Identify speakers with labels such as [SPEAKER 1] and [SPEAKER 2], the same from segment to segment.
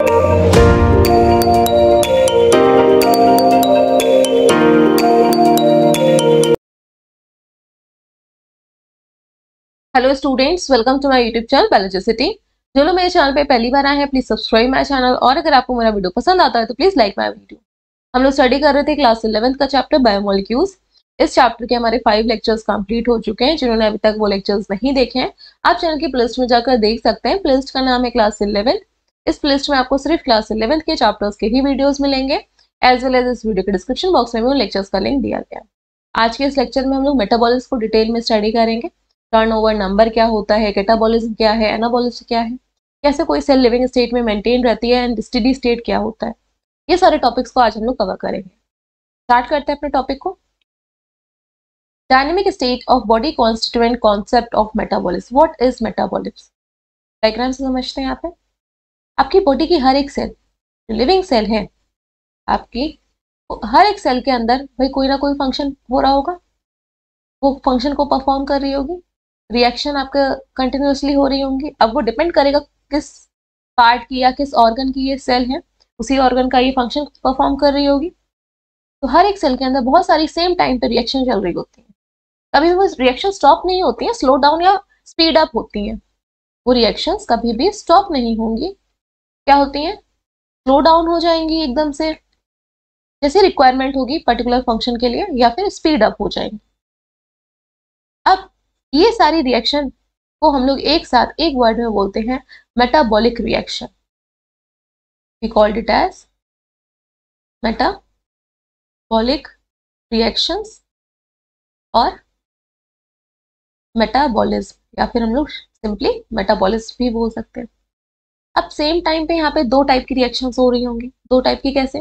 [SPEAKER 1] Hello students, welcome to my YouTube channel Biologicity. जो लोग मेरे चैनल पे पहली बार आए हैं प्लीज सब्सक्राइब माय चैनल, और अगर आपको मेरा वीडियो पसंद आता है तो प्लीज लाइक माय वीडियो। हम लोग स्टडी कर रहे थे क्लास 11th का चैप्टर बायोमोलिक्यूल्स। इस चैप्टर के हमारे 5 लेक्चर्स कंप्लीट हो चुके हैं। जिन्होंने अभी तक वो लेक्चर्स नहीं देखे हैं आप चैनल की प्लेलिस्ट में जाकर देख सकते हैं। प्लेलिस्ट का नाम है क्लास 11। इस प्लेलिस्ट में आपको सिर्फ क्लास 11 के चैप्टर्स के ही वीडियोज मिलेंगे, एज वेल एज इस वीडियो के डिस्क्रिप्शन बॉक्स में भी उन लेक्चर्स का लिंक दिया गया है। आज के इस लेक्चर में हम लोग मेटाबॉलिज्म को डिटेल में स्टडी करेंगे। टर्नओवर नंबर क्या होता है, कैटाबॉलिज्म क्या है, एनाबॉलिज्म क्या है, कैसे कोई सेल लिविंग स्टेट में मेंटेन रहती है, एंड स्टेडी स्टेट क्या होता है। ये सारे टॉपिक्स को आज हम लोग कवर करेंगे। स्टार्ट करते हैं अपने टॉपिक को। Dynamic state of body constituent concept of metabolism. What is metabolism? Diagram से समझते हैं। यहाँ पे आपकी बॉडी की हर एक सेल, जो लिविंग सेल है आपकी, हर एक सेल के अंदर भाई कोई ना कोई फंक्शन हो रहा होगा, वो फंक्शन को परफॉर्म कर रही होगी, रिएक्शन आपका कंटिन्यूसली हो रही होंगी। अब वो डिपेंड करेगा किस पार्ट की या किस ऑर्गन की ये सेल है, उसी ऑर्गन का ये फंक्शन परफॉर्म कर रही होगी। तो हर एक सेल के अंदर बहुत सारी सेम टाइम पे रिएक्शन चल रही होती है। कभी भी वो रिएक्शन स्टॉप नहीं होती है, स्लो डाउन या स्पीड अप होती हैं। वो रिएक्शंस कभी भी स्टॉप नहीं होंगी। क्या होती हैं? स्लो डाउन हो जाएंगी एकदम से, जैसे रिक्वायरमेंट होगी पर्टिकुलर फंक्शन के लिए, या फिर स्पीड अप हो जाएंगी। अब ये सारी रिएक्शन को हम लोग एक साथ एक वर्ड में बोलते हैं metabolic reaction. We called it as metabolic reactions और मेटाबॉलिज्म, या फिर हम लोग सिंपली मेटाबॉलिज्म भी बोल सकते हैं। अब सेम टाइम पे यहाँ पे दो टाइप की रिएक्शंस हो रही होंगी। दो टाइप की कैसे?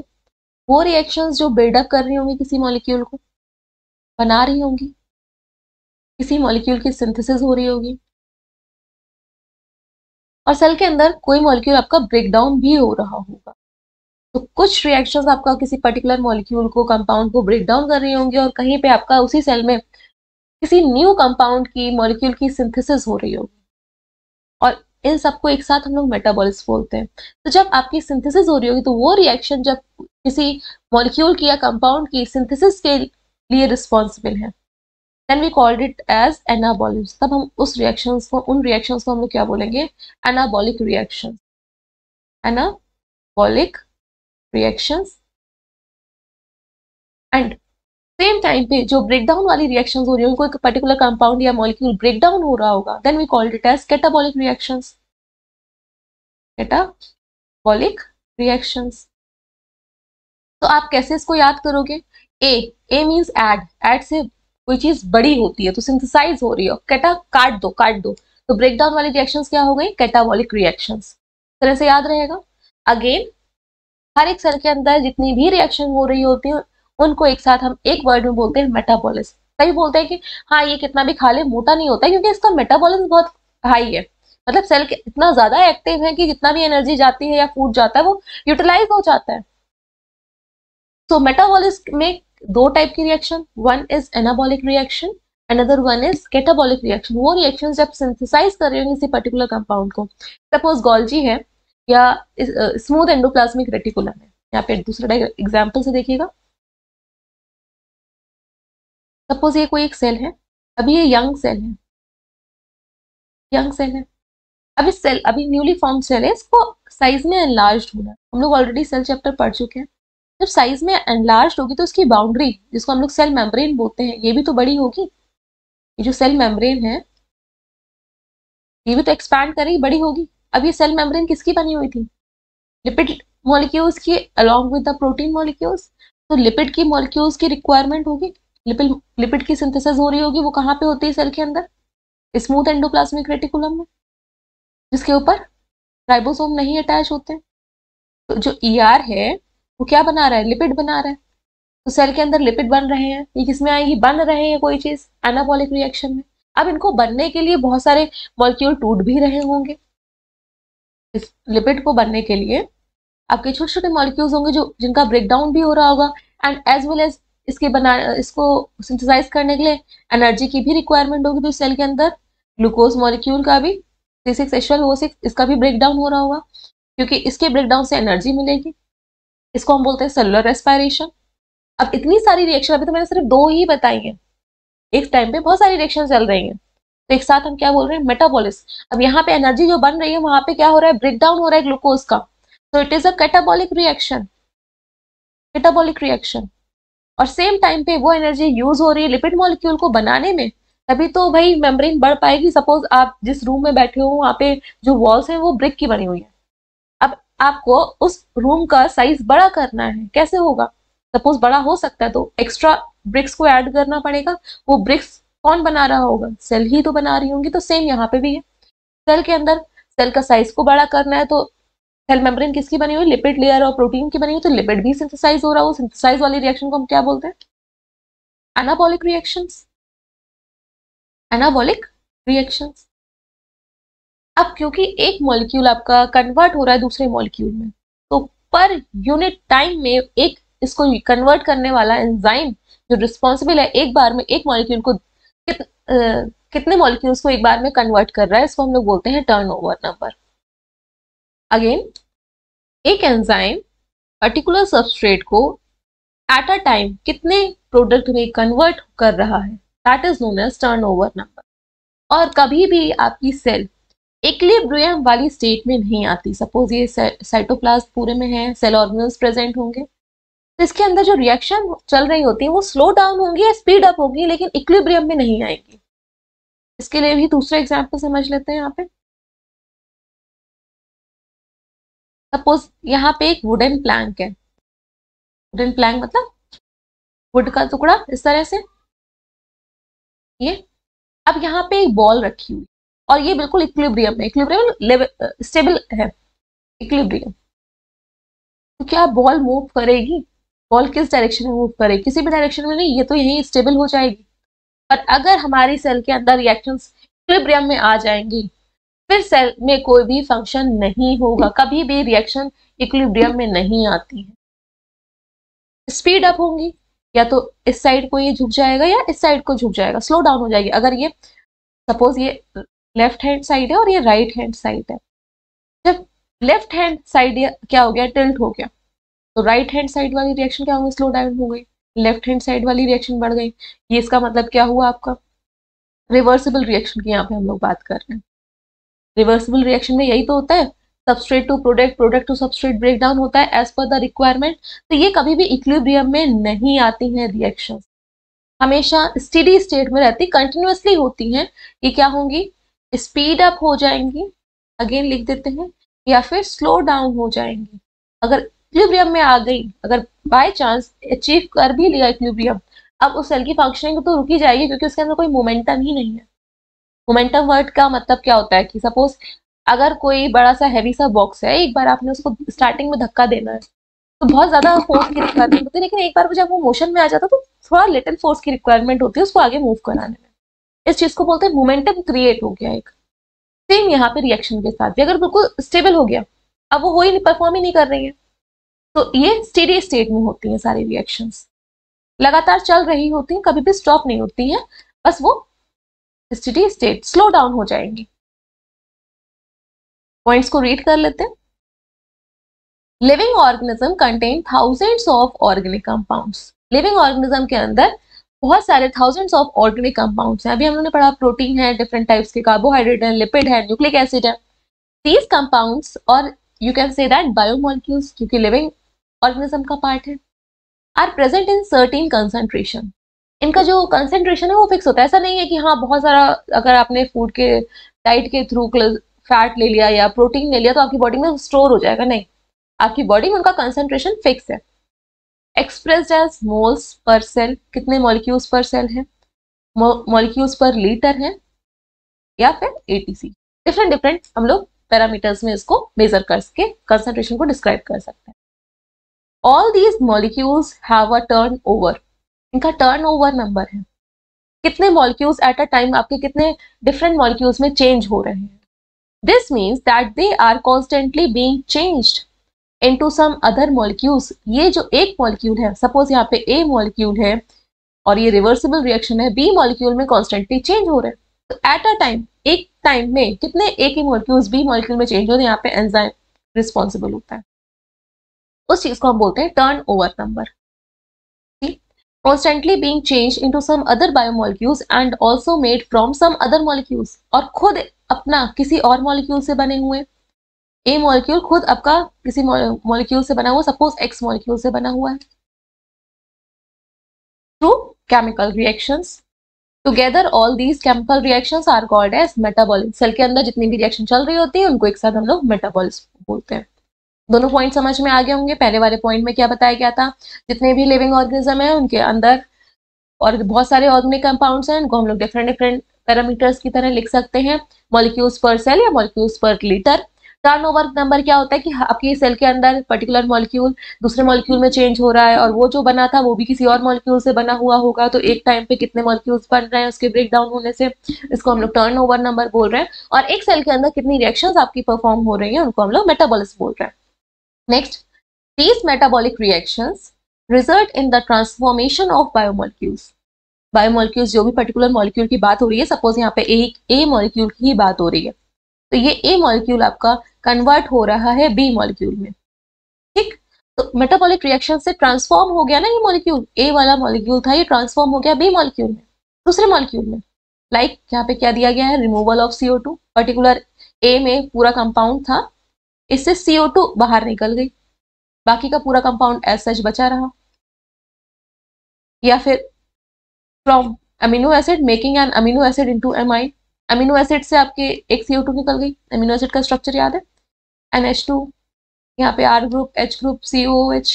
[SPEAKER 1] वो रिएक्शंस जो बिल्डअप कर रही होंगी किसी मॉलिक्यूल को, बना रही होंगी, किसी मॉलिक्यूल की सिंथेसिस हो रही होगी, और सेल के अंदर कोई मॉलिक्यूल आपका ब्रेकडाउन भी हो रहा होगा। तो कुछ रिएक्शंस आपका किसी पर्टिकुलर मॉलिक्यूल को, कंपाउंड को ब्रेक डाउन कर रही होंगी, और कहीं पे आपका उसी सेल में किसी न्यू कंपाउंड की, मॉलिक्यूल की सिंथेसिस हो रही होगी। और इन सबको एक साथ हम लोग मेटाबॉलिज्म बोलते हैं। तो जब आपकी सिंथेसिस हो रही होगी तो वो रिएक्शन जब किसी मॉलिक्यूल की या कंपाउंड की सिंथेसिस के लिए रिस्पॉन्सिबल है, then we called it as anabolism. तब हम उन रिएक्शंस को हम लोग क्या बोलेंगे? Anabolic reactions. Anabolic reactions. And same time पे जो ब्रेकडाउन वाली रिएक्शंस हो रही है, कोई पर्टिकुलर कंपाउंड या मॉलिक्यूल ब्रेकडाउन हो रहा होगा, then we called it as catabolic reactions. Catabolic reactions. तो आप कैसे इसको याद करोगे? ए मींस ऐड से कोई चीज बड़ी होती है तो सिंथेसाइज हो रही है। कैटा काट दो तो ब्रेकडाउन वाली रिएक्शंस क्या हो गई? Catabolic reactions. तरह से याद रहेगा। अगेन हर एक सेल के अंदर जितनी भी रिएक्शन हो रही होती है उनको एक साथ हम एक वर्ड में बोलते हैं मेटाबॉलिज्म। कई बोलते हैं कि हाँ ये कितना भी खा ले मोटा नहीं होता, क्योंकि इसका मेटाबॉलिज्म बहुत हाई है। मतलब सेल इतना ज्यादा एक्टिव है कि जितना भी एनर्जी जाती है या फूड जाता है वो यूटिलाइज हो जाता है। तो मेटाबॉलिज्म में दो टाइप की reaction, one is anabolic reaction, another one is catabolic reaction. वो रिएक्शन जब सिंथेसाइज कर रही होंगी किसी पर्टिकुलर कंपाउंड को, सपोज गोल्जी है या स्मूथ एंडोप्लाज्मिक रेटिकुलम है। यहाँ पे दूसरा एग्जाम्पल से देखिएगा। सपोज ये कोई एक सेल है, अभी ये यंग सेल है, अभी सेल अभी न्यूली फॉर्म सेल है, इसको साइज में एनलार्ज होना है। हम लोग ऑलरेडी सेल चैप्टर पढ़ चुके हैं। जब साइज में एनलार्ज होगी तो इसकी बाउंड्री, जिसको हम लोग सेल मेम्ब्रेन बोलते हैं, ये भी तो बड़ी होगी। ये जो सेल मेम्ब्रेन है ये भी तो एक्सपैंड करेगी, बड़ी होगी। अब ये सेल मेम्ब्रेन किसकी बनी हुई थी? लिपिड मॉलिक्यूल्स की along with the protein molecules. तो लिपिड की मॉलिक्यूल्स की रिक्वायरमेंट होगी, लिपिड की सिंथेसिस हो रही होगी। वो कहाँ पे होती है? सेल के अंदर, स्मूथ एंडोप्लाज्मिक रेटिकुलम में, जिसके ऊपर राइबोसोम नहीं अटैच होते। तो जो ईआर है वो क्या बना रहा है? लिपिड बना रहा है। तो सेल के अंदर लिपिड बन रहे हैं, ये किसमें आएंगी? बन रहे हैं कोई चीज एनाबॉलिक रिएक्शन में। अब इनको बनने के लिए बहुत सारे मॉलिक्यूल टूट भी रहे होंगे। इस लिपिड को बनने के लिए आपके छोटे छोटे मॉलिक्यूल्स होंगे जो जिनका ब्रेकडाउन भी हो रहा होगा, एंड एज वेल एज इसको सिंथेसाइज करने के लिए एनर्जी की भी रिक्वायरमेंट होगी। तो सेल के अंदर ग्लूकोज मॉलिक्यूल का भी C6H12O6 इसका भी ब्रेकडाउन हो रहा होगा। क्योंकि इसके ब्रेकडाउन से एनर्जी मिलेगी। इसको हम बोलते हैं सेलुलर रेस्पायरेशन। अब इतनी सारी रिएक्शन, अभी तो मैंने सिर्फ 2 ही बताई हैं, एक टाइम पे बहुत सारी रिएक्शन चल रही हैं, तो एक साथ हम क्या बोल रहे हैं, मेटाबॉलिस। अब यहाँ पे एनर्जी जो बन रही है वहां पे क्या हो रहा है, ब्रेकडाउन हो रहा है ग्लूकोज का, तो it is a catabolic reaction, catabolic reaction. और सेम टाइम पे वो एनर्जी यूज हो रही है लिपिड मॉलिक्यूल को बनाने में, तभी तो भाई मेम्ब्रेन बढ़ पाएगी। सपोज आप जिस रूम में बैठे हो वहां पे जो वॉल्स है वो ब्रिक की बनी हुई है, अब आपको उस रूम का साइज बड़ा करना है, कैसे होगा, सपोज बड़ा हो सकता है तो एक्स्ट्रा ब्रिक्स को ऐड करना पड़ेगा। वो ब्रिक्स कौन बना रहा होगा, सेल ही तो बना रही होंगी। तो सेम यहाँ पे भी है, सेल के अंदर सेल का साइज को बड़ा करना है, तो सेल मेम्ब्रेन किसकी बनी हुई, लिपिड लेयर और प्रोटीन की बनी हुई, तो लिपिड भी सिंथेसाइज हो रहा है। वो सिंथेसाइज वाली रिएक्शन को हम क्या बोलते हैं, एनाबॉलिक रिएक्शंस, एनाबॉलिक रिएक्शंस। अब क्योंकि एक मॉलिक्यूल आपका कन्वर्ट हो रहा है दूसरे मॉलिक्यूल में, तो पर यूनिट टाइम में एक इसको कन्वर्ट करने वाला एंजाइम जो रिस्पॉन्सिबल है एक बार में एक मॉलिक्यूल को कितने मॉलिक्यूल्स को एक बार में कन्वर्ट कर रहा है, इसको हम लोग बोलते हैं टर्नओवर नंबर। अगेन, एक एंजाइम पर्टिकुलर सबस्ट्रेट को एट अ टाइम कितने प्रोडक्ट में कन्वर्ट कर रहा है, that is known as turnover number. और कभी भी आपकी सेल इक्विलिब्रियम वाली स्टेट में नहीं आती। सपोज ये साइटोप्लाज्म पूरे में है, सेल ऑर्गेनल्स प्रेजेंट होंगे, तो इसके अंदर जो रिएक्शन चल रही होती है वो स्लो डाउन होंगी या स्पीड अप होगी, लेकिन इक्विलिब्रियम में नहीं आएंगी। इसके लिए भी दूसरा एग्जांपल समझ लेते हैं। यहाँ पे सपोज यहाँ पे एक वुडन प्लैंक है, वुडन प्लैंक मतलब वुड का टुकड़ा इस तरह से, ये अब यहाँ पे एक बॉल रखी हुई और ये बिल्कुल इक्विलिब्रियम में, इक्विलिब्रियम स्टेबल है, इक्विलिब्रियम। तो क्या बॉल मूव करेगी, बॉल किस डायरेक्शन में मूव करेगी, किसी भी डायरेक्शन में नहीं, ये तो यही स्टेबल हो जाएगी। और अगर हमारी सेल के अंदर रिएक्शंस इक्विलिब्रियम में आ जाएंगी, फिर सेल में कोई भी फंक्शन नहीं होगा, कभी भी रिएक्शन इक्विलिब्रियम में नहीं आती है। स्पीड अप होंगी, या तो इस साइड को ये झुक जाएगा या इस साइड को झुक जाएगा, स्लो डाउन हो जाएगी। अगर ये सपोज ये लेफ्ट हैंड साइड है और ये राइट हैंड साइड है, जब लेफ्ट हैंड साइड क्या हो गया, टिल्ट हो गया, तो राइट हैंड साइड वाली रिएक्शन क्या होगी, स्लो डाउन हो गई, लेफ्ट हैंड साइड वाली रिएक्शन बढ़ गई। ये इसका मतलब क्या हुआ आपका, रिवर्सिबल रिएक्शन की यहाँ पे हम लोग बात कर रहे हैं। रिवर्सिबल रिएक्शन में यही तो होता है, substrate to product, product to substrate breakdown होता है एज पर द रिक्वायरमेंट। तो ये कभी भी इक्विलिब्रियम में नहीं आती हैं रिएक्शन, हमेशा स्टेडी स्टेट में रहती, कंटिन्यूअसली होती हैं। ये क्या होंगी, स्पीड अप हो जाएंगी, अगेन लिख देते हैं, या फिर स्लो डाउन हो जाएंगी। अगर इक्विलिब्रियम में आ गई, अगर बाय चांस अचीव कर भी लिया इक्विलिब्रियम, अब उस सेल की फंक्शनिंग तो रुकी जाएगी, क्योंकि उसके अंदर कोई मोमेंटम ही नहीं है। मोमेंटम वर्ड का मतलब क्या होता है कि सपोज अगर कोई बड़ा सा हैवी सा बॉक्स है, एक बार आपने उसको स्टार्टिंग में धक्का देना है तो बहुत ज्यादा फोर्स की रिक्वायरमेंट होती है, लेकिन एक बार जब वो मोशन में आ जाता है तो थोड़ा लिटिल फोर्स की रिक्वायरमेंट होती है उसको आगे मूव कराने में। इस चीज को बोलते हैं मोमेंटम क्रिएट हो गया एक। सेम यहाँ पे रिएक्शन के साथ भी, अगर बिल्कुल स्टेबल हो गया, अब वो ही नहीं, परफॉर्म ही नहीं कर रही है, तो ये स्टेडी स्टेट में होती है सारी रिएक्शंस, लगातार चल रही होती हैं, कभी भी स्टॉप नहीं होती हैं, बस वो स्टेडी स्टेट, स्लो डाउन हो जाएंगी। पॉइंट्स को रीड कर लेते हैं। Living organism contain thousands of organic compounds. Living organism के अंदर बहुत सारे थाउजेंड्स ऑफ ऑर्गेनिक कंपाउंड्स हैं। अभी हम लोगों ने पढ़ा प्रोटीन है, डिफरेंट टाइप्स के कार्बोहाइड्रेट है, लिपिड है, न्यूक्लिक एसिड है। दीज कंपाउंड्स, और you can say that biomolecules, क्योंकि लिविंग ऑर्गेनिज्म का पार्ट है, are present in certain concentration. इनका जो कंसंट्रेशन है वो फिक्स होता है, ऐसा नहीं है कि हाँ बहुत सारा, अगर आपने फूड के डाइट के थ्रू फैट ले लिया या प्रोटीन ले लिया तो आपकी बॉडी में स्टोर हो जाएगा, नहीं, आपकी बॉडी में उनका कंसंट्रेशन फिक्स है। Expressed as moles per cell, कितने मॉलिक्यूल्स पर सेल है, मॉलिक्यूल्स पर लीटर है, या फिर एटीसी। डिफरेंट डिफरेंट हम लोग पैरामीटर्स में इसको मेजर करके कंसंट्रेशन को डिस्क्राइब कर सकते हैं। All these molecules have a turn over, इनका टर्न ओवर नंबर है, कितने मॉलिक्यूल्स एट अ टाइम आपके कितने डिफरेंट मॉलिक्यूल्स में चेंज हो रहे हैं। This means that they are constantly being changed into some other molecules. ये जो एक मॉलिक्यूल है, सपोज यहाँ पे ए मॉलिक्यूल है और ये रिवर्सिबल रिएक्शन है, बी मॉलिक्यूल में कॉन्स्टेंटली चेंज हो रहे हैं, तो एट अ टाइम, एक टाइम में कितने ए के मॉलिक्यूल्स बी मॉलिक्यूल में चेंज हो रहे हैं, यहाँ पे एंजाइम रिस्पॉन्सिबल होता है, उस चीज को हम बोलते हैं turn over number. Constantly being changed into some other biomolecules and also made from some other molecules, और खुद अपना किसी और मॉलिक्यूल से बने हुए, ए मॉलिक्यूल खुद आपका किसी मॉलिक्यूल से बना हुआ, सपोज एक्स मॉलिक्यूल से बना हुआ है, through chemical reactions together all these chemical reactions are called as metabolic. Cell के अंदर जितनी भी रिएक्शन चल रही होती है उनको एक साथ हम लोग मेटाबॉलिज्म बोलते हैं। दोनों पॉइंट समझ में आ गए होंगे। पहले वाले पॉइंट में क्या बताया गया था, जितने भी लिविंग ऑर्गेनिज्म है उनके अंदर और बहुत सारे ऑर्गेनिक कंपाउंड्स हैं, उनको हम लोग डिफरेंट डिफरेंट पैरामीटर्स की तरह लिख सकते हैं, मॉलिक्यूल्स पर सेल या molecules per litre. Turnover number क्या होता है कि आपकी सेल के अंदर पर्टिकुलर मॉलिक्यूल दूसरे मॉलिक्यूल में चेंज हो रहा है और वो जो बना था वो भी किसी और मॉलिक्यूल से बना हुआ होगा, तो एक टाइम पे कितने मॉलिक्यूल्स बन रहे हैं उसके ब्रेक डाउन होने से, इसको हम लोग टर्नओवर नंबर बोल रहे हैं। और एक सेल के अंदर कितनी रिएक्शंस आपकी परफॉर्म हो रही है उनको हम लोग मेटाबॉलिज्म बोल रहे हैं। Next, these metabolic reactions result in the transformation of biomolecules। Biomolecules जो भी पर्टिकुलर मॉलिक्यूल की बात हो रही है, सपोज यहाँ पे एक ए मॉलिक्यूल की ही बात हो रही है, तो ये ए मॉलिक्यूल आपका कन्वर्ट हो रहा है बी मॉलिक्यूल में, ठीक। तो मेटाबॉलिक रिएक्शन से ट्रांसफॉर्म हो गया ना ये मॉलिक्यूल, ए वाला मॉलिक्यूल था ये ट्रांसफॉर्म हो गया बी मॉलिक्यूल में, दूसरे मॉलिक्यूल में। लाइक यहाँ पे क्या दिया गया है, रिमूवल ऑफ CO2, पर्टिकुलर ए में पूरा कंपाउंड था, इससे CO2 बाहर निकल गई, बाकी का पूरा कंपाउंड एज सच बचा रहा। या फिर from amino acid making an amino acid into amine, amino acid से आपके एक CO2 निकल गई। अमीनो एसिड का स्ट्रक्चर याद है, NH2, यहाँ पे R group, H group, COOH,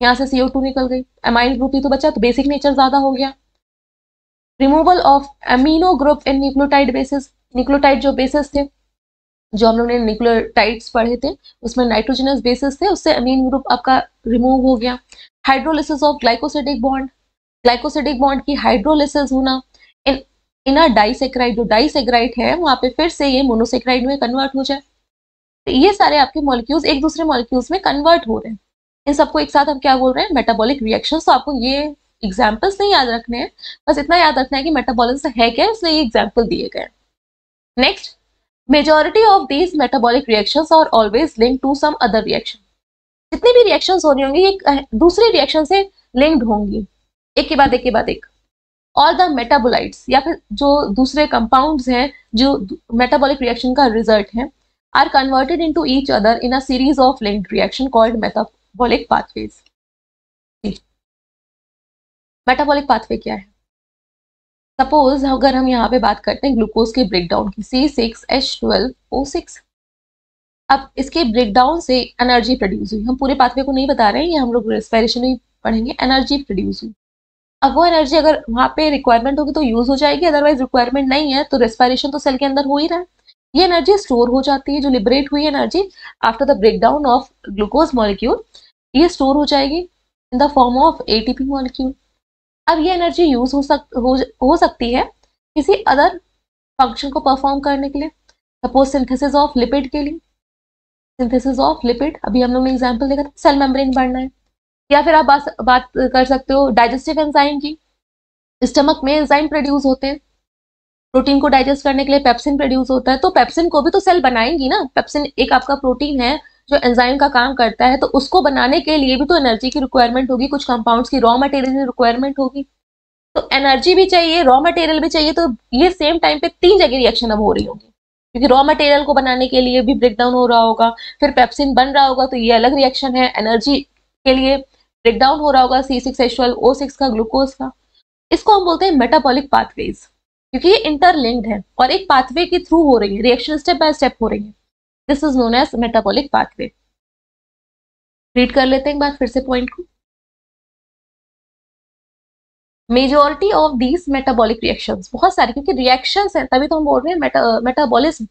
[SPEAKER 1] यहाँ से CO2 निकल गई, अमाइन ग्रुप ही तो बचा, तो बेसिक नेचर ज्यादा हो गया। Removal of amino group in nucleotide basis, nucleotide जो बेसिस थे, जो हम लोग ने न्यूक्लियोटाइड्स पढ़े थे उसमें नाइट्रोजनस बेसिस थे, उससे अमीन ग्रुप आपका रिमूव हो गया। Hydrolysis of glycosidic bond, glycosidic bond की हाइड्रोलिसिस होना इन अ डाइसेक्राइड, जो डाइसेक्राइड है वहां पे फिर से ये मोनोसेक्राइड में कन्वर्ट हो जाए। तो ये सारे आपके मॉलिक्यूल्स एक दूसरे मॉलिक्यूल्स में कन्वर्ट हो रहे हैं, इन सबको एक साथ हम क्या बोल रहे हैं, मेटाबॉलिक रिएक्शंस। तो आपको ये एग्जाम्पल्स नहीं याद रखने हैं, बस इतना याद रखना है कि मेटाबॉलिज्म है क्या, इसलिए ये एग्जाम्पल दिए गए। Next, Majority of these metabolic reactions are always linked to some other reaction। जितनी भी रिएक्शंस हो रही होंगी ये दूसरी रिएक्शन से लिंक्ड होंगी, एक के बाद एक के बाद एक। और द मेटाबोलाइट्स या फिर जो दूसरे कंपाउंड्स हैं जो मेटाबॉलिक रिएक्शन का रिजल्ट है, are converted into each other in a series of linked reaction called metabolic pathways. Metabolic pathway क्या है, सपोज अगर हम यहाँ पे बात करते हैं ग्लूकोज के ब्रेकडाउन की, C6H12O6, अब इसके ब्रेकडाउन से एनर्जी प्रोड्यूस हुई। हम पूरे पाथवे को नहीं बता रहे हैं, ये हम लोग रेस्पिरेशन में पढ़ेंगे। एनर्जी प्रोड्यूस हुई, अब वो एनर्जी अगर वहाँ पे रिक्वायरमेंट होगी तो यूज हो जाएगी, अदरवाइज रिक्वायरमेंट नहीं है तो रेस्पिरेशन तो सेल के अंदर हो ही रहा है, ये एनर्जी स्टोर हो जाती है। जो लिबरेट हुई energy after the breakdown of glucose molecule, ये स्टोर हो जाएगी in the form of ATP molecule. अब ये एनर्जी यूज हो सकती है किसी अदर फंक्शन को परफॉर्म करने के लिए, सपोज सिंथेसिस ऑफ लिपिड के लिए, सिंथेसिस ऑफ लिपिड अभी हम लोग ने एग्जांपल देखा था, सेल मेम्ब्रेन बढ़ना है। या फिर आप बात कर सकते हो डाइजेस्टिव एंजाइम की, स्टमक में एंजाइम प्रोड्यूस होते हैं प्रोटीन को डाइजेस्ट करने के लिए, पेप्सिन प्रोड्यूस होता है, तो पेप्सिन को भी तो सेल बनाएंगी ना, पेप्सिन एक आपका प्रोटीन है जो एंजाइम का काम करता है, तो उसको बनाने के लिए भी तो एनर्जी की रिक्वायरमेंट होगी, कुछ कंपाउंड्स की रॉ मटेरियल की रिक्वायरमेंट होगी, तो एनर्जी भी चाहिए, रॉ मटेरियल भी चाहिए, तो ये सेम टाइम पे 3 जगह रिएक्शन अब हो रही होगी, क्योंकि रॉ मटेरियल को बनाने के लिए भी ब्रेकडाउन हो रहा होगा, फिर पेप्सिन बन रहा होगा, तो ये अलग रिएक्शन है, एनर्जी के लिए ब्रेकडाउन हो रहा होगा C6H12O6 का, ग्लूकोज का। इसको हम बोलते हैं मेटाबॉलिक पाथवेज, क्योंकि ये इंटरलिंक्ड है और एक पाथवे के थ्रू हो रही है, रिएक्शन स्टेप बाय स्टेप हो रही है। This is known as metabolic pathway. Read कर लेते हैं एक बार फिर से पॉइंट को। Majority of these metabolic reactions, बहुत सारी, क्योंकि रिएक्शंस हैं तभी तो हम बोल रहे हैं metabolism,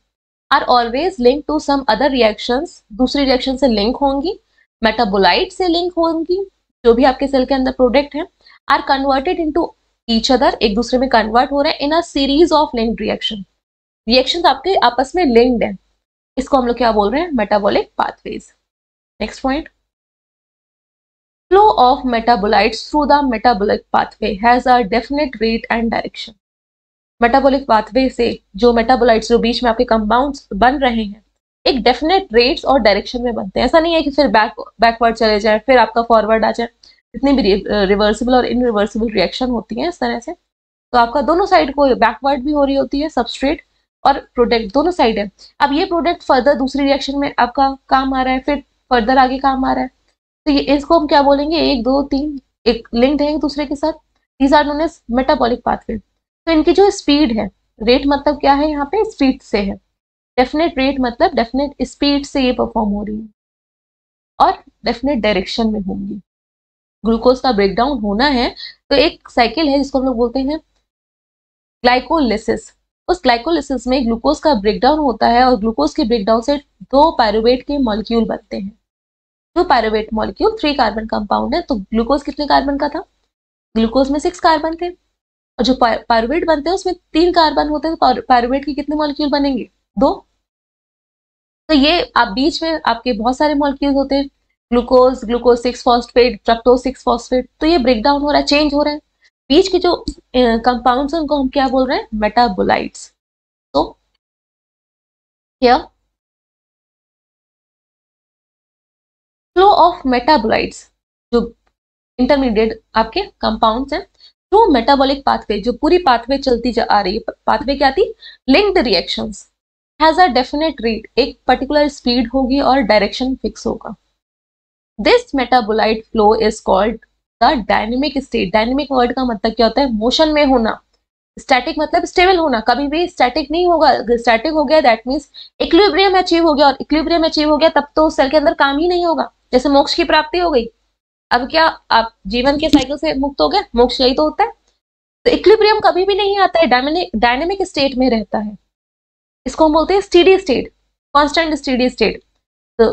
[SPEAKER 1] are always link to some other reactions, दूसरी रिएक्शन से लिंक होंगी, मेटाबोलाइट से लिंक होंगी, जो भी आपके सेल के अंदर प्रोडक्ट हैं, are converted into each other, एक दूसरे में कन्वर्ट हो रहे हैं in a series of linked reaction, reactions आपके आपस में लिंक्ड हैं, इसको हम लोग क्या बोल रहे हैं, metabolic pathways. Next point, flow of metabolites through the metabolic pathway has a definite rate and direction। Metabolic pathway से जो मेटाबोलाइट्स जो बीच में आपके कंपाउंड्स बन रहे हैं एक डेफिनेट रेट्स और डायरेक्शन में बनते हैं। ऐसा नहीं है कि फिर बैकवर्ड चले जाए फिर आपका फॉरवर्ड आ जाए। जितनी भी रिवर्सिबल और इनरिवर्सिबल रिएक्शन होती है इस तरह से, तो आपका दोनों साइड को बैकवर्ड भी हो रही होती है, सबस्ट्रेट और प्रोडक्ट दोनों साइड है। अब ये प्रोडक्ट फर्दर दूसरी रिएक्शन में आपका काम आ रहा है, फिर फर्दर आगे काम आ रहा है, तो ये इसको हम क्या बोलेंगे, 1 2 3 एक लिंक्ड है एक दूसरे के साथ। These are known as metabolic pathway. तो इनकी जो स्पीड है, रेट मतलब क्या है, यहाँ पे स्पीड से है। डेफिनेट रेट मतलब डेफिनेट स्पीड से ये परफॉर्म हो रही है और डेफिनेट डायरेक्शन में होंगी। ग्लूकोज का ब्रेकडाउन होना है तो एक साइकिल है जिसको हम लोग बोलते हैं ग्लाइकोलिसिस। उस ग्लाइकोलिसिस में ग्लूकोज का ब्रेकडाउन होता है और ग्लूकोज के ब्रेकडाउन से 2 पायरुवेट के मॉलिक्यूल बनते हैं। 2 पायरुवेट मॉलिक्यूल 3 कार्बन कंपाउंड है। तो ग्लूकोज कितने कार्बन का था, ग्लूकोज में 6 कार्बन थे और जो पायरुवेट बनते हैं उसमें 3 कार्बन होते हैं। तो पायरुवेट के कितने मॉलिक्यूल बनेंगे, 2। तो ये आप बीच में आपके बहुत सारे मॉलिक्यूल होते हैं, glucose, glucose 6 phosphate, fructose 6 phosphate. तो ये ब्रेक डाउन हो रहा है, चेंज हो रहा है। बीच के जो कंपाउंड्स हैं उनको हम क्या बोल रहे हैं, मेटाबोलाइट्स। तो हियर फ्लो ऑफ मेटाबोलाइट्स, जो इंटरमीडिएट आपके कंपाउंड्स हैं, थ्रू मेटाबॉलिक पाथवे, जो पूरी पाथवे चलती आ रही है। पाथवे क्या थी, linked reactions, has a definite rate, एक पर्टिकुलर स्पीड होगी और डायरेक्शन फिक्स होगा। This metabolite flow is called the dynamic state. Dynamic word का मतलब क्या होता है, मोशन में होना। स्टैटिक मतलब स्टेबल होना, कभी भी स्टैटिक नहीं होगा। अगर स्टैटिक हो गया दैट मीन्स इक्विलिब्रियम अचीव हो गया, और इक्विलिब्रियम अचीव हो गया तब तो सेल के अंदर काम ही नहीं होगा, जैसे मोक्ष की प्राप्ति हो गई। अब क्या आप जीवन के साइकिल से मुक्त हो गए, मोक्ष यही तो होता है। तो इक्विलिब्रियम कभी भी नहीं आता है, डायनेमिक स्टेट में रहता है। इसको हम बोलते हैं steady state, constant steady state. So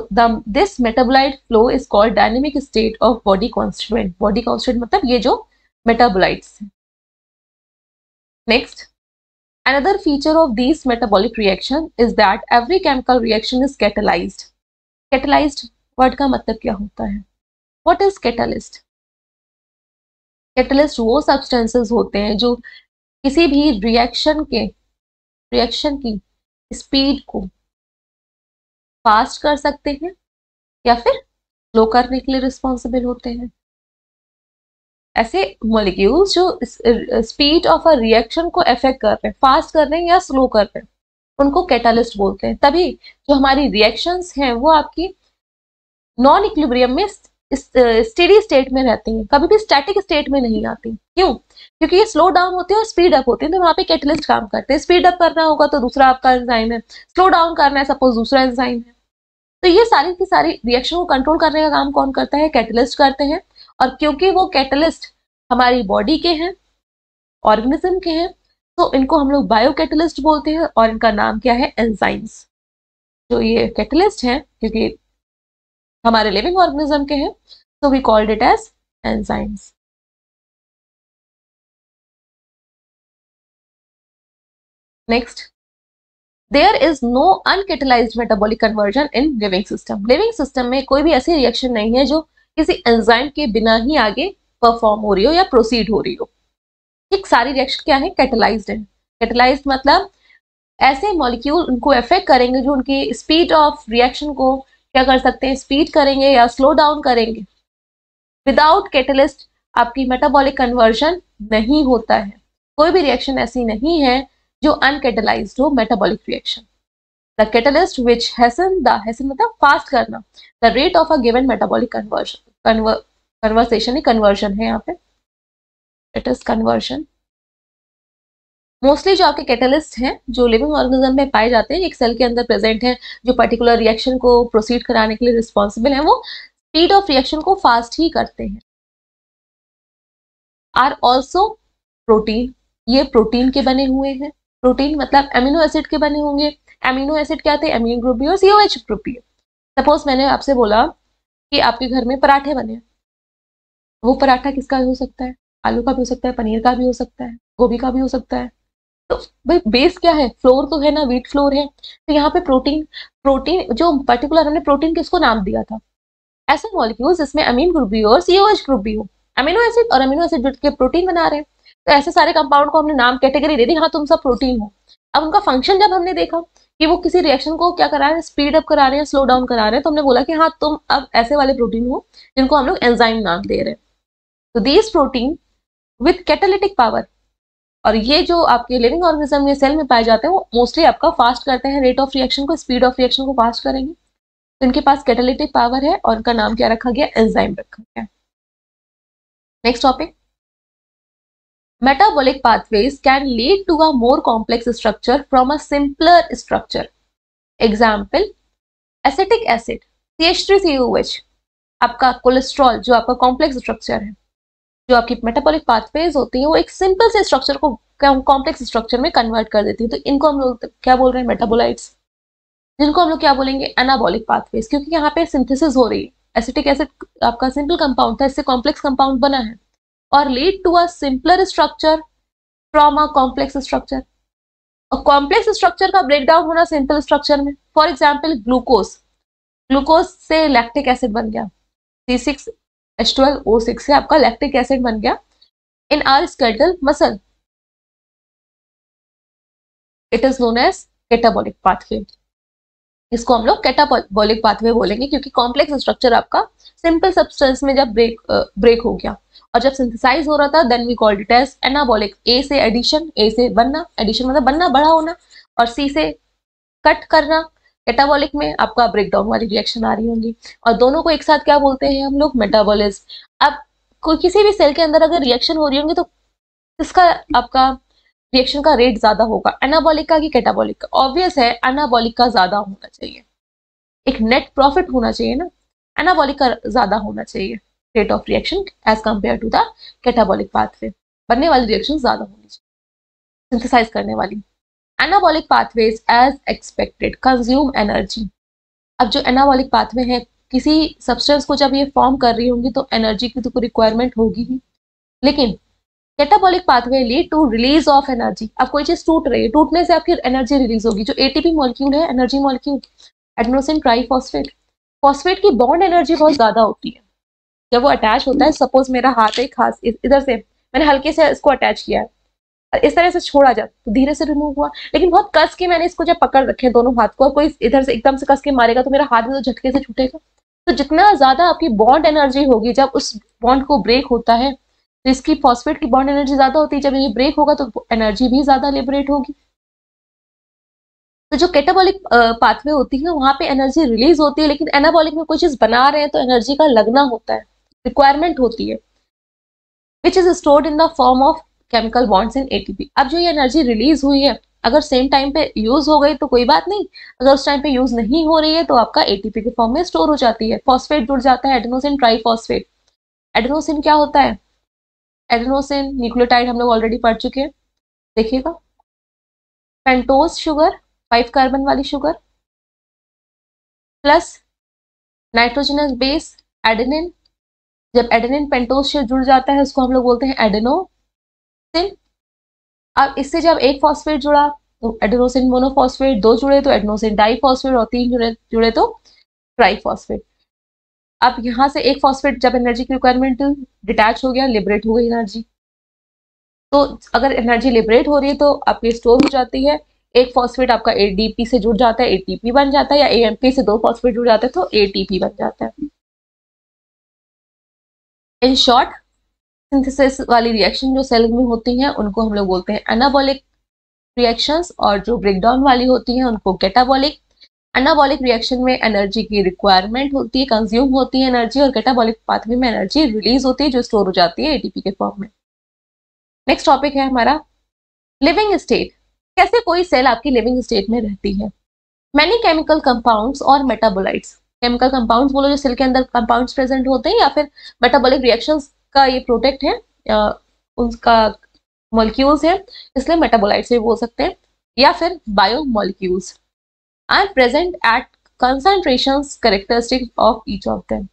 [SPEAKER 1] this metabolite flow is called dynamic state of body constituent. Body constituent मतलब ये जो metabolites हैं। Next, another feature of these metabolic reaction is that every chemical reaction is catalyzed. Catalyzed word का मतलब क्या होता है? What is catalyst? Catalyst वो substances होते हैं जो किसी भी रिएक्शन की स्पीड को फास्ट कर सकते हैं या फिर स्लो करने के लिए रिस्पॉन्सिबल होते हैं। ऐसे मॉलिक्यूल्स जो स्पीड ऑफ अ रिएक्शन को अफेक्ट कर रहे हैं, फास्ट कर रहे हैं या स्लो कर रहे हैं, उनको कैटालिस्ट बोलते हैं। तभी जो हमारी रिएक्शंस हैं वो आपकी नॉन इक्विलिब्रियम में स्टेडी स्टेट में रहती हैं, कभी भी स्टैटिक स्टेट में नहीं आती। क्यों? क्योंकि ये स्लो डाउन होती है और स्पीड अप होती है, तो वहां पे कैटलिस्ट काम करते हैं। स्पीड अप करना होगा तो दूसरा आपका एंजाइम है, स्लो डाउन करना है सपोज दूसरा एंजाइम है। तो ये सारी की सारी रिएक्शन को कंट्रोल करने का काम कौन करता है, कैटलिस्ट करते हैं। और क्योंकि वो कैटलिस्ट हमारी बॉडी के हैं, ऑर्गेनिज्म के हैं, तो इनको हम लोग बायो कैटलिस्ट बोलते हैं और इनका नाम क्या है, एंजाइम्स। जो ये कैटलिस्ट हैं क्योंकि हमारे लिविंग ऑर्गेनिज्म के हैं, so we called it as enzymes. Next, there is no uncatalyzed metabolic conversion in living system. Living system में कोई भी ऐसी रिएक्शन नहीं है जो किसी एंजाइम के बिना ही आगे परफॉर्म हो रही हो या प्रोसीड हो रही हो। ठीक, सारी रिएक्शन क्या है, कैटलाइज्ड है। कैटलाइज्ड मतलब ऐसे मॉलिक्यूल उनको अफेक्ट करेंगे जो उनकी स्पीड ऑफ रिएक्शन को क्या कर सकते हैं, स्पीड करेंगे या स्लो डाउन करेंगे। विदाउट कैटलिस्ट आपकी मेटाबॉलिक कन्वर्जन नहीं होता है। कोई भी रिएक्शन ऐसी नहीं है जो अनकैटलाइज्ड हो, metabolic reaction. The catalyst which Hesson मतलब फास्ट करना the rate of a given metabolic conversion है यहाँ पे, इट इज कन्वर्जन। मोस्टली जो आपके कैटलिस्ट हैं जो लिविंग ऑर्गेनिज्म में पाए जाते हैं, एक सेल के अंदर प्रेजेंट है, जो पर्टिकुलर रिएक्शन को प्रोसीड कराने के लिए रिस्पॉन्सिबल है, वो स्पीड ऑफ रिएक्शन को फास्ट ही करते हैं। आर ऑल्सो प्रोटीन, ये प्रोटीन के बने हुए हैं। प्रोटीन मतलब एमिनो एसिड के बने होंगे। एमिनो एसिड क्या थे, एमीन ग्रुप भी और COH ग्रुप भी। सपोज मैंने आपसे बोला कि आपके घर में पराठे बने, वो पराठा किसका हो सकता है, आलू का भी हो सकता है, पनीर का भी हो सकता है, गोभी का भी हो सकता है। तो भाई बेस क्या है, फ्लोर तो है ना, व्हीट फ्लोर है। तो यहाँ पे प्रोटीन जो पर्टिकुलर हमने प्रोटीन किसको नाम दिया था, ऐसे मॉलिक्यूल्स जिसमें अमीन ग्रुप भी हो और COH ग्रुप भी हो। अमीनो एसिड और अमीनो एसिड जुट के प्रोटीन बना रहे हैं, तो ऐसे सारे कंपाउंड को हमने नाम कैटेगरी दे दी, हाँ तुम सब प्रोटीन हो। अब उनका फंक्शन जब हमने देखा कि वो किसी रिएक्शन को क्या करा रहे हैं, स्पीड अप करा रहे हैं, स्लो डाउन करा रहे हैं, तो हमने बोला कि हाँ तुम अब ऐसे वाले प्रोटीन हो जिनको हम लोग एंजाइम नाम दे रहे हैं। तो these protein with catalytic power, और ये जो आपके लिविंग ऑर्गेनिज्म में सेल में पाए जाते हैं वो मोस्टली आपका फास्ट करते हैं रेट ऑफ रिएक्शन को, स्पीड ऑफ रिएक्शन को फास्ट करेंगे। तो इनके पास कैटालिटिक पावर है और उनका नाम क्या रखा गया, एंजाइम रखा गया। Next topic, metabolic pathways can lead to a more complex structure from a simpler structure. Example, acetic acid, CH3COOH, आपका कोलेस्ट्रॉल जो आपका कॉम्प्लेक्स स्ट्रक्चर है, जो आपकी मेटाबॉलिक पाथवेज होती है वो एक सिंपल से स्ट्रक्चर को कॉम्प्लेक्स स्ट्रक्चर में कन्वर्ट कर देती है। तो इनको हम लोग क्या बोल रहे हैं, मेटाबोलाइट्स, जिनको हम लोग क्या बोलेंगे, एनाबॉलिक पाथवेज, क्योंकि यहाँ पे सिंथेसिस हो रही है। एसिटिक एसिड आपका सिंपल कंपाउंड था, इससे कॉम्प्लेक्स कंपाउंड बना है, और lead to a simpler structure from a complex structure. और कॉम्प्लेक्स स्ट्रक्चर का ब्रेकडाउन होना सिंपल स्ट्रक्चर में, फॉर एग्जांपल ग्लूकोज, ग्लूकोज से लैक्टिक एसिड बन गया, C6H12O6 से आपका लैक्टिक एसिड बन गया in our skeletal muscle, it is known as catabolic pathway. इसको हम लोग कैटाबॉलिक पाथवे बोलेंगे क्योंकि कॉम्प्लेक्स स्ट्रक्चर आपका सिंपल सब्सटेंस में जब ब्रेक हो गया और जब सिंथेसाइज हो रहा था, then we called it as anabolic. A से एडिशन, ए से बनना, एडिशन मतलब बनना, बड़ा होना, और सी से कट करना। कैटाबॉलिक में आपका ब्रेकडाउन वाली रिएक्शन आ रही होंगी, और दोनों को एक साथ क्या बोलते हैं हम लोग, मेटाबॉलिज्म। अब कोई किसी भी सेल के अंदर अगर रिएक्शन हो रही होंगी तो इसका आपका रिएक्शन का रेट ज्यादा होगा, एनाबॉलिक का कि कैटाबॉलिक का? ऑब्वियस है एनाबॉलिक का ज्यादा होना चाहिए, एक नेट प्रॉफिट होना चाहिए ना, एनाबॉलिक का ज्यादा होना चाहिए rate of reaction as compare to the catabolic pathway. बनने वाली रिएक्शन ज्यादा होनी चाहिए, सिंथेसाइज करने वाली। Anabolic pathways as expected consume energy. अब जो एनाबॉलिक पाथवे है, किसी सब्सटेंस को जब ये फॉर्म कर रही होंगी तो एनर्जी की तो रिक्वायरमेंट होगी ही, लेकिन catabolic pathway lead to release of energy. अब कोई चीज टूट रही है, टूटने से आपकी एनर्जी रिलीज होगी। जो एटीपी मॉलिक्यूल है, energy molecule, adenosine triphosphate, phosphate की बॉन्ड एनर्जी बहुत ज्यादा होती है जब वो अटैच होता है। सपोज मेरा हाथ है खास इधर से, मैंने हल्के से इसको अटैच किया है और इस तरह से छोड़ा जाए तो धीरे से रिमूव हुआ, लेकिन बहुत कस के मैंने इसको जब पकड़ रखे दोनों हाथ को और कोई इधर से एकदम से कस के मारेगा तो मेरा हाथ भी तो झटके से छूटेगा। तो जितना ज्यादा आपकी बॉन्ड एनर्जी होगी जब उस बॉन्ड को ब्रेक होता है, तो इसकी फॉस्फेट की बॉन्ड एनर्जी ज्यादा होती है, जब ये ब्रेक होगा तो एनर्जी भी ज्यादा लिबरेट होगी। तो जो कैटाबॉलिक पाथवे होती है वहां पे एनर्जी रिलीज होती है, लेकिन एनाबॉलिक में कोई चीज बना रहे हैं तो एनर्जी का लगना होता है, रिक्वायरमेंट होती है, which is stored in the form of chemical bonds in ATP. अब जो ये एनर्जी रिलीज हुई है अगर सेम टाइम पे यूज हो गई तो कोई बात नहीं, अगर उस टाइम पे यूज नहीं हो रही है तो आपका एटीपी के फॉर्म में स्टोर हो जाती है। फॉस्फेट जुड़ जाता है, एडेनोसिन ट्राइफॉस्फेट। एडेनोसिन क्या होता है, एडेनोसिन न्यूक्लियोटाइड हम लोग ऑलरेडी पढ़ चुके हैं, देखिएगा, पेंटोज शुगर 5 कार्बन वाली sugar plus nitrogenous base adenine. जब एडेनिन पेंटोज से जुड़ जाता है उसको हम लोग बोलते हैं एडेनोसिन। अब इससे जब एक फॉस्फेट जुड़ा तो एडेनोसिन मोनोफॉस्फेट, 2 जुड़े तो एडेनोसिन डाइफॉस्फेट, और 3 जुड़े तो ट्राइफॉस्फेट। अब यहाँ से एक फॉस्फेट जब एनर्जी की रिक्वायरमेंट डिटैच हो गया, लिबरेट हो गई एनर्जी। तो अगर एनर्जी लिबरेट हो रही है तो आपकी स्टोर हो जाती है। एक फॉस्फेट आपका एडीपी से जुड़ जाता है, एटीपी बन जाता है, या एएमपी से 2 फॉस्फेट जुड़ जाते हैं तो एटीपी बन जाता है। इन शॉर्ट, सिंथेसिस वाली रिएक्शन जो सेल में होती हैं उनको हम लोग बोलते हैं एनाबॉलिक रिएक्शंस, और जो ब्रेकडाउन वाली होती हैं उनको कैटाबॉलिक। एनाबॉलिक रिएक्शन में एनर्जी की रिक्वायरमेंट होती है, कंज्यूम होती है एनर्जी, और कैटाबॉलिक पाथवे में एनर्जी रिलीज होती है जो स्टोर हो जाती है एटीपी के फॉर्म में। नेक्स्ट टॉपिक है हमारा लिविंग स्टेट। कैसे कोई सेल आपकी लिविंग स्टेट में रहती है। मैनी केमिकल कंपाउंड्स और मेटाबोलाइट्स, केमिकल कंपाउंड्स बोलो जो सेल के अंदर कंपाउंड्स प्रेजेंट होते हैं, या फिर मेटाबॉलिक रिएक्शंस का ये प्रोडक्ट है, उनका मॉलिक्यूल्स है, इसलिए मेटाबोलाइट्स भी बोल सकते हैं, या फिर biomolecules are present at concentrations characteristic of each of them.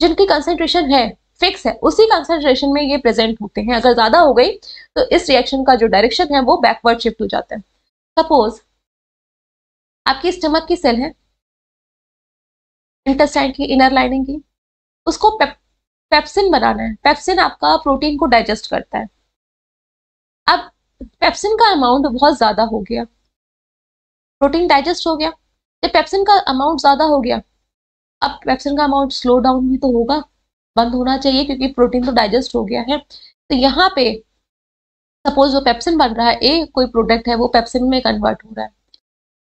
[SPEAKER 1] जिनकी कंसंट्रेशन है फिक्स है उसी कंसंट्रेशन में ये प्रेजेंट होते हैं। अगर ज्यादा हो गई तो इस रिएक्शन का जो डायरेक्शन है वो बैकवर्ड शिफ्ट हो जाता है। सपोज आपकी स्टमक की सेल है, इंटेस्टाइन की इनर लाइनिंग की, उसको पेप्सिन बनाना है। पेप्सिन आपका प्रोटीन को डाइजेस्ट करता है। अब पेप्सिन का अमाउंट बहुत ज्यादा हो गया, प्रोटीन डाइजेस्ट हो गया। जब पेप्सिन का अमाउंट ज्यादा हो गया, अब पेप्सिन का अमाउंट स्लो डाउन भी तो होगा, बंद होना चाहिए क्योंकि प्रोटीन तो डाइजेस्ट हो गया है। तो यहाँ पे सपोज जो पेप्सिन बन रहा है, ए कोई प्रोडक्ट है वो पेप्सिन में कन्वर्ट हो रहा है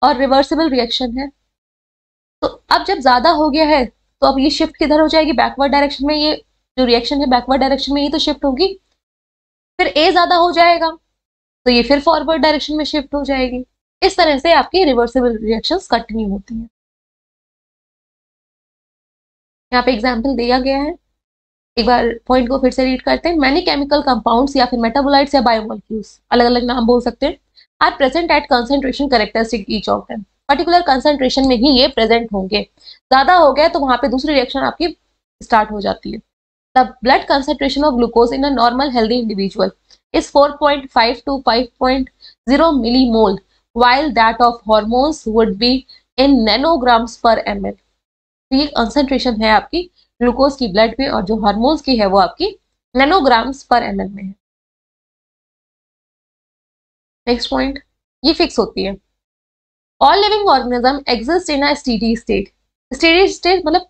[SPEAKER 1] और रिवर्सिबल रिएक्शन है। तो अब जब ज्यादा हो गया है तो अब ये शिफ्ट किधर हो जाएगी, बैकवर्ड डायरेक्शन में। ये जो रिएक्शन है बैकवर्ड डायरेक्शन में ही तो शिफ्ट होगी। फिर ए ज्यादा हो जाएगा तो ये फिर फॉरवर्ड डायरेक्शन में शिफ्ट हो जाएगी। इस तरह से आपकी रिवर्सिबल रिएक्शंस कंटिन्यू होती हैं। यहाँ पे एग्जाम्पल दिया गया है, एक बार पॉइंट को फिर से रीड करते हैं। मैनी केमिकल कंपाउंड्स या फिर मेटाबोलाइट्स या बायोमोलिक्यूल्स, अलग अलग नाम बोल सकते हैं, are present at concentration characteristic each of them. Particular concentration में ही ये प्रेजेंट होंगे। ज्यादा हो गया तो वहां पे दूसरी रिएक्शन आपकी स्टार्ट हो जाती है। The blood concentration of glucose in a normal healthy individual is 4.5 to 5.0 millimole, while that of hormones would be in nanograms per ml। ये कंसंट्रेशन है आपकी ग्लूकोज की ब्लड में, और जो हार्मोन्स की है वो आपकी नैनोग्राम्स पर एमएल में है। नेक्स्ट पॉइंट, ये फिक्स होती है। All living organism exist in a steady state. Steady state मतलब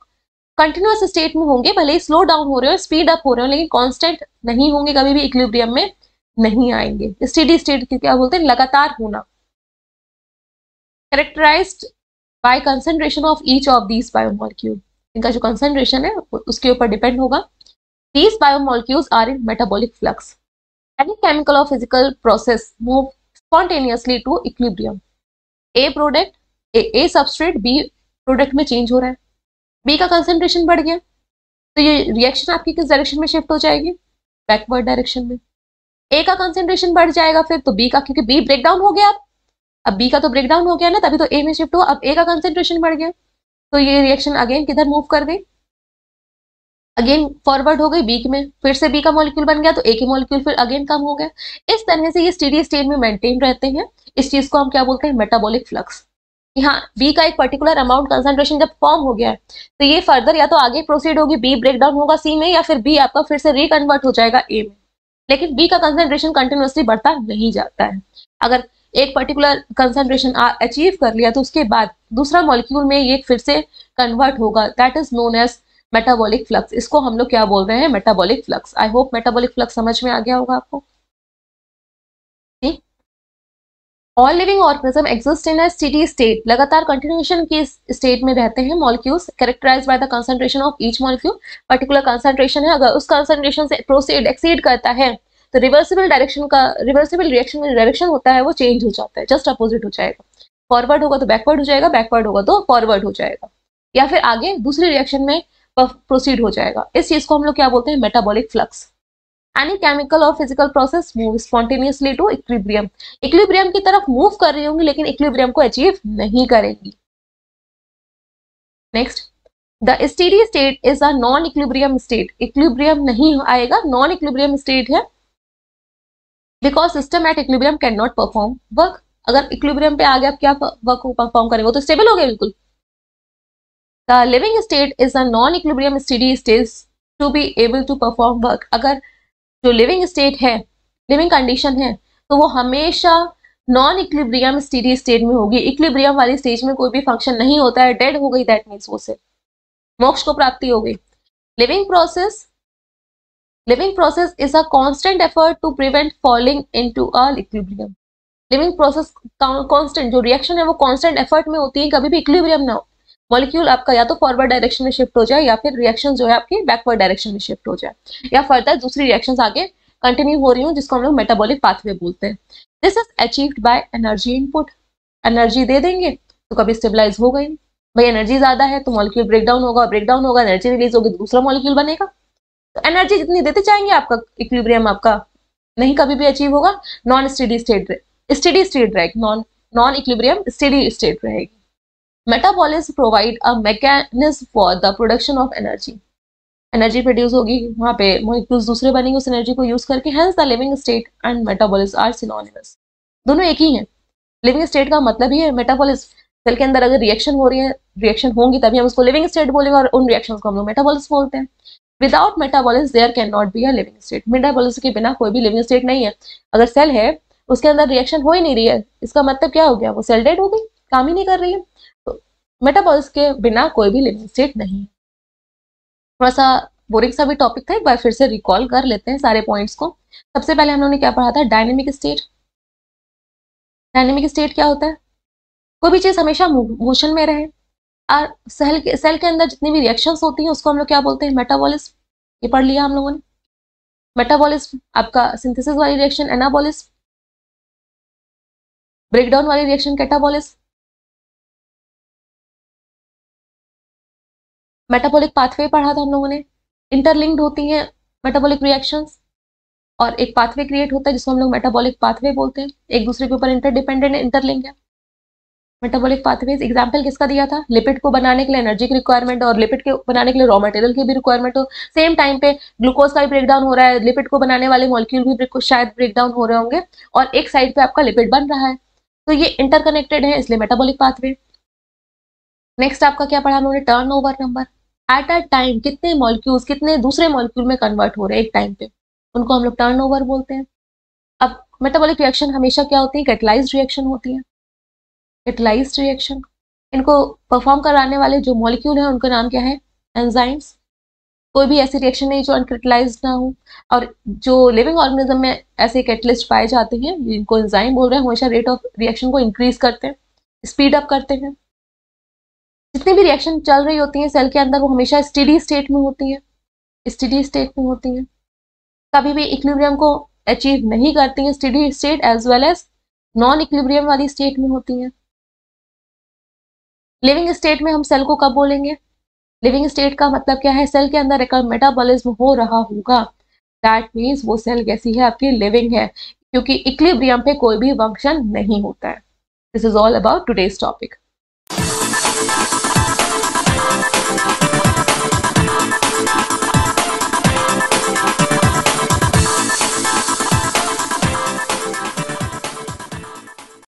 [SPEAKER 1] कंटिन्यूअस स्टेट में होंगे, भले ही स्लो डाउन हो रहे हो, स्पीड अप हो रहे हो, लेकिन कांस्टेंट नहीं होंगे, कभी भी इक्विलिब्रियम में नहीं आएंगे। स्टेडी स्टेट क्या बोलते हैं, लगातार होना। Characterised by concentration of each of these biomolecule, इनका जो कंसंट्रेशन है उसके ऊपर डिपेंड होगा। These biomolecules are in metabolic flux. Any chemical और physical process move spontaneously to equilibrium. A product, A substrate B product में चेंज हो रहा है, बी का कंसंट्रेशन बढ़ गया तो ये रिएक्शन आपकी किस डायरेक्शन में शिफ्ट हो जाएगी, बैकवर्ड डायरेक्शन में। ए का कंसंट्रेशन बढ़ जाएगा फिर तो बी का, क्योंकि बी ब्रेक डाउन हो गया, अब बी का तो ब्रेक डाउन हो गया ना, तभी तो ए में शिफ्ट हुआ। अब ए का कंसंट्रेशन बढ़ गया तो ये रिएक्शन अगेन किधर मूव कर गई, अगेन फॉरवर्ड हो गई बी में, फिर से बी का मॉलिक्यूल बन गया तो ए के मॉलिक्यूल फिर अगेन कम हो गया। इस तरह से ये स्टेडी स्टेट में मेंटेन रहते हैं। इस चीज को हम क्या बोलते हैं, मेटाबॉलिक फ्लक्स। यहाँ बी का एक पर्टिकुलर अमाउंट कंसंट्रेशन जब फॉर्म हो गया है तो ये फर्दर या तो आगे प्रोसीड होगी, बी ब्रेक डाउन होगा सी में, या फिर बी आपका फिर से रिकन्वर्ट हो जाएगा ए में। लेकिन बी का कंसंट्रेशन कंटिन्यूसली बढ़ता नहीं जाता है। अगर एक पर्टिकुलर कंसंट्रेशन अचीव कर लिया तो उसके बाद दूसरा मॉलिक्यूल में ये फिर से कन्वर्ट होगा, that is known as metabolic flux. इसको हम लोग क्या बोल रहे हैं, metabolic flux. I hope metabolic flux समझ में आ गया होगा आपको। All living organism exist in a steady state, लगातार कंटिन्यूएशन की स्टेट में रहते हैं molecules, characterized by the concentration of each molecule. Particular concentration है, अगर उस कंसंट्रेशन से प्रोसीड एक्सीड करता है तो रिवर्सिबल रिएक्शन में डायरेक्शन होता है वो चेंज हो जाता है, जस्ट अपोजिट हो जाएगा। फॉरवर्ड होगा तो बैकवर्ड हो जाएगा, बैकवर्ड होगा तो फॉरवर्ड हो जाएगा, या फिर आगे दूसरी रिएक्शन में प्रोसीड हो जाएगा। इस चीज को हम लोग क्या बोलते हैं, मेटाबॉलिक फ्लक्स। एनी केमिकल और physical process move spontaneously to equilibrium. Equilibrium की तरफ मूव कर रही होंगी लेकिन इक्विलिब्रियम को अचीव नहीं करेंगी। Next, the steady state is a non equilibrium state. Equilibrium नहीं आएगा, नॉन इक्विलिब्रियम स्टेट है, because system at equilibrium can not perform work. अगर इक्विलिब्रियम पे आ गया, क्या वर्क परफॉर्म करेगा, वो तो स्टेबल हो गया बिल्कुल। The living state is a non equilibrium steady state to be able to perform work. अगर जो लिविंग स्टेट है, लिविंग कंडीशन है, तो वो हमेशा नॉन इक्विलिब्रियम स्टेडी स्टेट में होगी। इक्विलिब्रियम वाली स्टेज में कोई भी फंक्शन नहीं होता है, डेड हो गई, दैट मीन्स वो से मोक्ष को प्राप्ति हो गई। Living process is a constant effort to prevent falling into a equilibrium. Living process constant, जो रिएक्शन है वो कांस्टेंट एफर्ट में होती है, कभी भी इक्विलिब्रियम ना हो। मॉलिक्यूल आपका या तो फॉरवर्ड डायरेक्शन में शिफ्ट हो जाए या फिर रिएक्शन जो है आपकी बैकवर्ड डायरेक्शन में शिफ्ट हो जाए, या फर्दर दूसरी रिएक्शंस आगे कंटिन्यू हो रही हूँ, जिसको हम लोग मेटाबॉलिक पाथवे बोलते हैं। This is achieved by energy input. Energy दे देंगे तो कभी स्टेबलाइज हो गई, भाई एनर्जी ज्यादा है तो मॉलिक्यूल ब्रेकडाउन होगा, एनर्जी रिलीज होगी तो दूसरा मॉलिक्यूल बनेगा। तो एनर्जी जितनी देते जाएंगे आपका इक्विलिब्रियम आपका नहीं कभी भी अचीव होगा। नॉन स्टेडी स्टेट रहेगी, नॉन इक्विलिब्रियम स्टेडी स्टेट रहेगी। Metabolism provide a mechanism for the production of energy. Energy produce होगी, वहां पे मॉलिक्यूल्स दूसरे बनेंगे उस एनर्जी को यूज करके। Hence the living state and metabolism are synonymous. दोनों एक ही हैं। लिविंग स्टेट का मतलब ही है मेटाबॉलिज्म। सेल के अंदर अगर रिएक्शन हो रही है, रिएक्शन होंगी तभी हम उसको लिविंग स्टेट बोलेंगे, और उन रिएक्शंस को हम लोग मेटाबॉलिज्म बोलते हैं। Without metabolism there can not be a living state. Metabolism के बिना कोई भी लिविंग स्टेट नहीं है। अगर सेल है उसके अंदर रिएक्शन हो ही नहीं रही है, इसका मतलब क्या हो गया, वो सेल डेड हो गई, काम ही नहीं कर रही है। तो मेटाबॉलिज्म के बिना कोई भी लिविंग स्टेट नहीं है। थोड़ा सा बोरिंग सा भी टॉपिक था, एक बार फिर से रिकॉल कर लेते हैं सारे पॉइंट्स को। सबसे पहले हम लोगों ने क्या पढ़ा था, डायनेमिक स्टेट। डायनेमिक स्टेट क्या होता है, कोई भी चीज हमेशा मोशन में रहे। और सेल के अंदर जितनी भी रिएक्शंस होती हैं उसको हम लोग क्या बोलते हैं, मेटाबॉलिज्म। ये पढ़ लिया हम लोगों ने। मेटाबॉलिज्म आपका सिंथेसिस वाली रिएक्शन एनाबॉलिज्म, ब्रेकडाउन वाली रिएक्शन कैटाबॉलिज्म। मेटाबॉलिक पाथवे पढ़ा था हम लोगों ने, इंटरलिंक्ड होती हैं मेटाबॉलिक रिएक्शंस और एक पाथवे क्रिएट होता है जिसको हम लोग मेटाबॉलिक पाथवे बोलते हैं, एक दूसरे के ऊपर इंटरडिपेंडेंट इंटरलिंक है। मेटाबॉलिक पाथवेज एग्जांपल किसका दिया था, लिपिड को बनाने के लिए एनर्जी की रिक्वायरमेंट और लिपिड के बनाने के लिए रॉ मटेरियल की भी रिक्वायरमेंट हो। सेम टाइम पे ग्लूकोज का भी ब्रेकडाउन हो रहा है, लिपिड को बनाने वाले मॉलिक्यूल भी शायद ब्रेकडाउन हो रहे होंगे और एक साइड पे आपका लिपिड बन रहा है, तो ये इंटरकनेक्टेड है, इसलिए मेटाबॉलिक पाथवे। नेक्स्ट आपका क्या पढ़ा हम लोगों ने, turn over number. Eight a time कितने मॉलिक्यूल्स कितने दूसरे मॉलिक्यूल में कन्वर्ट हो रहे हैं एक टाइम पे, उनको हम लोग टर्न ओवर बोलते हैं। अब मेटाबॉलिक रिएक्शन हमेशा क्या होती है, कैटलाइज्ड रिएक्शन होती है। कैटलाइज्ड रिएक्शन, इनको परफॉर्म कराने वाले जो मॉलिक्यूल हैं उनका नाम क्या है, एंजाइम्स। कोई भी ऐसी रिएक्शन नहीं जो अनकैटलाइज्ड ना हो, और जो लिविंग ऑर्गेनिज्म में ऐसे कैटलिस्ट पाए जाते हैं जिनको एंजाइम बोल रहे हैं, हमेशा रेट ऑफ रिएक्शन को इंक्रीज करते हैं, स्पीड अप करते हैं। जितनी भी रिएक्शन चल रही होती है सेल के अंदर वो हमेशा स्टेडी स्टेट में होती है, स्टेडी स्टेट में होती है, कभी भी इक्विलिब्रियम को अचीव नहीं करती है। Steady state as well as non equilibrium वाली स्टेट में होती है। लिविंग स्टेट में हम सेल को कब बोलेंगे, लिविंग स्टेट का मतलब क्या है, सेल के अंदर एक मेटाबॉलिज्म हो रहा होगा, दैट मीन्स वो सेल कैसी है, आपकी लिविंग है, क्योंकि इक्विलिब्रियम पे कोई भी फंक्शन नहीं होता है। This is all about today's topic.